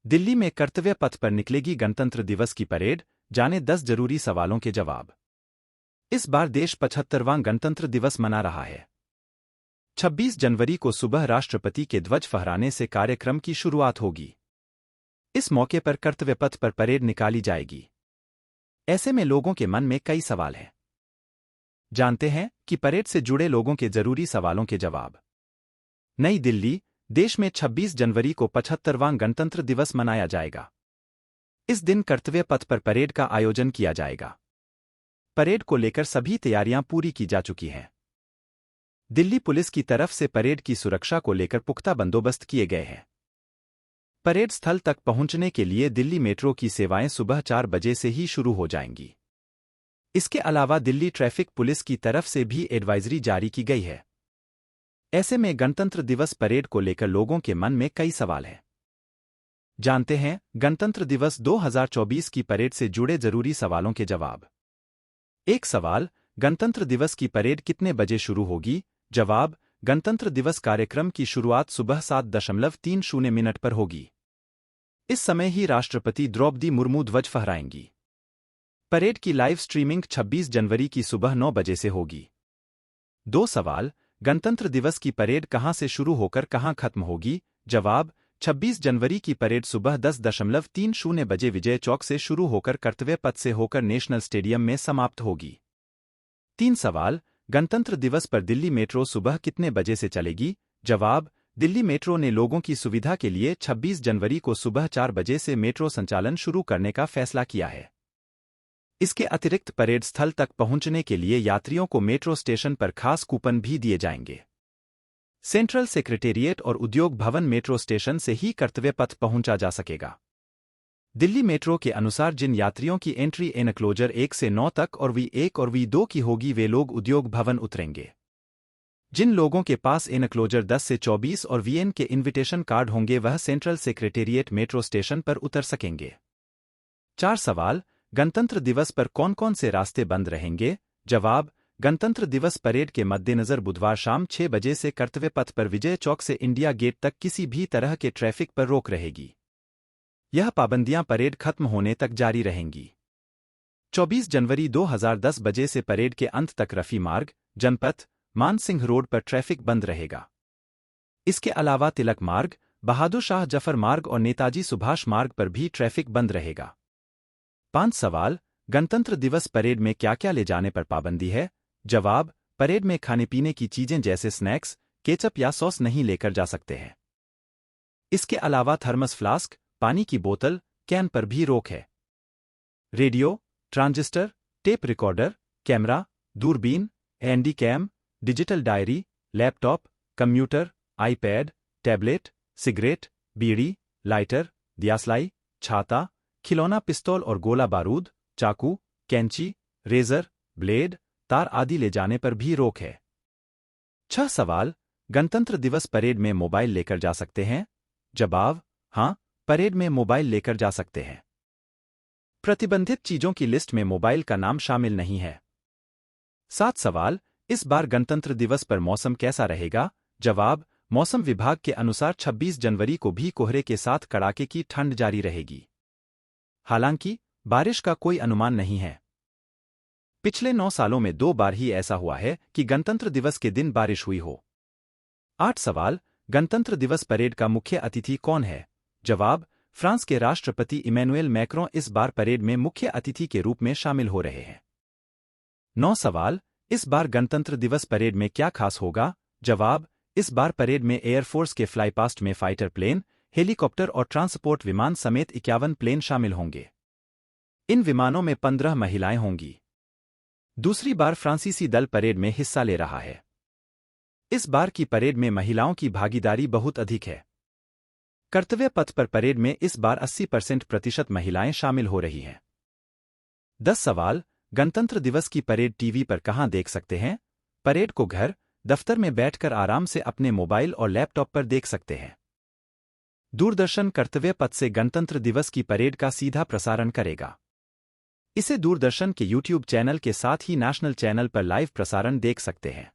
दिल्ली में कर्तव्य पथ पर निकलेगी गणतंत्र दिवस की परेड, जाने 10 जरूरी सवालों के जवाब। इस बार देश 75वां गणतंत्र दिवस मना रहा है। 26 जनवरी को सुबह राष्ट्रपति के ध्वज फहराने से कार्यक्रम की शुरुआत होगी। इस मौके पर कर्तव्य पथ पर परेड निकाली जाएगी। ऐसे में लोगों के मन में कई सवाल हैं। जानते हैं कि परेड से जुड़े लोगों के जरूरी सवालों के जवाब। नई दिल्ली, देश में 26 जनवरी को 75वां गणतंत्र दिवस मनाया जाएगा। इस दिन कर्तव्य पथ पर परेड का आयोजन किया जाएगा। परेड को लेकर सभी तैयारियां पूरी की जा चुकी हैं। दिल्ली पुलिस की तरफ से परेड की सुरक्षा को लेकर पुख्ता बंदोबस्त किए गए हैं। परेड स्थल तक पहुंचने के लिए दिल्ली मेट्रो की सेवाएं सुबह 4 बजे से ही शुरू हो जाएंगी। इसके अलावा दिल्ली ट्रैफिक पुलिस की तरफ से भी एडवाइजरी जारी की गई है। ऐसे में गणतंत्र दिवस परेड को लेकर लोगों के मन में कई सवाल हैं। जानते हैं गणतंत्र दिवस 2024 की परेड से जुड़े जरूरी सवालों के जवाब। एक सवाल, गणतंत्र दिवस की परेड कितने बजे शुरू होगी? जवाब, गणतंत्र दिवस कार्यक्रम की शुरुआत सुबह 7:30 पर होगी। इस समय ही राष्ट्रपति द्रौपदी मुर्मू ध्वज फहराएंगी। परेड की लाइव स्ट्रीमिंग 26 जनवरी की सुबह 9 बजे से होगी। दो सवाल, गणतंत्र दिवस की परेड कहां से शुरू होकर कहां खत्म होगी? जवाब, 26 जनवरी की परेड सुबह 10:30 बजे विजय चौक से शुरू होकर कर्तव्य पथ से होकर नेशनल स्टेडियम में समाप्त होगी। तीन सवाल, गणतंत्र दिवस पर दिल्ली मेट्रो सुबह कितने बजे से चलेगी? जवाब, दिल्ली मेट्रो ने लोगों की सुविधा के लिए 26 जनवरी को सुबह 4 बजे से मेट्रो संचालन शुरू करने का फैसला किया है। इसके अतिरिक्त परेड स्थल तक पहुंचने के लिए यात्रियों को मेट्रो स्टेशन पर खास कूपन भी दिए जाएंगे। सेंट्रल सेक्रेटेरिएट और उद्योग भवन मेट्रो स्टेशन से ही कर्तव्य पथ पहुंचा जा सकेगा। दिल्ली मेट्रो के अनुसार जिन यात्रियों की एंट्री एनक्लोजर 1 से 9 तक और V1 और V2 की होगी वे लोग उद्योग भवन उतरेंगे। जिन लोगों के पास एनक्लोजर 10 से 24 और VN के इन्विटेशन कार्ड होंगे वह सेंट्रल सेक्रेटेरिएट मेट्रो स्टेशन पर उतर सकेंगे। 4 सवाल, गणतंत्र दिवस पर कौन कौन से रास्ते बंद रहेंगे? जवाब, गणतंत्र दिवस परेड के मद्देनजर बुधवार शाम 6 बजे से कर्तव्य पथ पर विजय चौक से इंडिया गेट तक किसी भी तरह के ट्रैफिक पर रोक रहेगी। यह पाबंदियां परेड खत्म होने तक जारी रहेंगी। 24 जनवरी 2010 बजे से परेड के अंत तक रफी मार्ग, जनपथ, मान सिंह रोड पर ट्रैफिक बंद रहेगा। इसके अलावा तिलक मार्ग, बहादुर शाह जफर मार्ग और नेताजी सुभाष मार्ग पर भी ट्रैफिक बंद रहेगा। 5 सवाल, गणतंत्र दिवस परेड में क्या क्या ले जाने पर पाबंदी है? जवाब, परेड में खाने पीने की चीजें जैसे स्नैक्स, केचप या सॉस नहीं लेकर जा सकते हैं। इसके अलावा थर्मस फ्लास्क, पानी की बोतल, कैन पर भी रोक है। Radio, transistor, tape recorder, camera, दूरबीन, handycam, digital diary, laptop, computer, iPad, tablet, cigarette, बीड़ी, लाइटर, दियासलाई, छाता, खिलौना पिस्तौल और गोला बारूद, चाकू, कैंची, रेजर, ब्लेड, तार आदि ले जाने पर भी रोक है। 6 सवाल, गणतंत्र दिवस परेड में मोबाइल लेकर जा सकते हैं? जवाब, हां, परेड में मोबाइल लेकर जा सकते हैं। प्रतिबंधित चीजों की लिस्ट में मोबाइल का नाम शामिल नहीं है। 7 सवाल, इस बार गणतंत्र दिवस पर मौसम कैसा रहेगा? जवाब, मौसम विभाग के अनुसार 26 जनवरी को भी कोहरे के साथ कड़ाके की ठंड जारी रहेगी। हालांकि बारिश का कोई अनुमान नहीं है। पिछले 9 सालों में 2 बार ही ऐसा हुआ है कि गणतंत्र दिवस के दिन बारिश हुई हो। 8 सवाल, गणतंत्र दिवस परेड का मुख्य अतिथि कौन है? जवाब, फ्रांस के राष्ट्रपति इमैनुएल मैक्रों इस बार परेड में मुख्य अतिथि के रूप में शामिल हो रहे हैं। 9 सवाल, इस बार गणतंत्र दिवस परेड में क्या खास होगा? जवाब, इस बार परेड में एयरफोर्स के फ्लाईपास्ट में फाइटर प्लेन, हेलीकॉप्टर और ट्रांसपोर्ट विमान समेत 51 प्लेन शामिल होंगे। इन विमानों में 15 महिलाएं होंगी। दूसरी बार फ्रांसीसी दल परेड में हिस्सा ले रहा है। इस बार की परेड में महिलाओं की भागीदारी बहुत अधिक है। कर्तव्य पथ पर परेड में इस बार 80% महिलाएं शामिल हो रही हैं। 10 सवाल, गणतंत्र दिवस की परेड टीवी पर कहां देख सकते हैं? परेड को घर, दफ्तर में बैठकर आराम से अपने मोबाइल और लैपटॉप पर देख सकते हैं। दूरदर्शन कर्तव्य पथ से गणतंत्र दिवस की परेड का सीधा प्रसारण करेगा। इसे दूरदर्शन के YouTube चैनल के साथ ही नेशनल चैनल पर लाइव प्रसारण देख सकते हैं।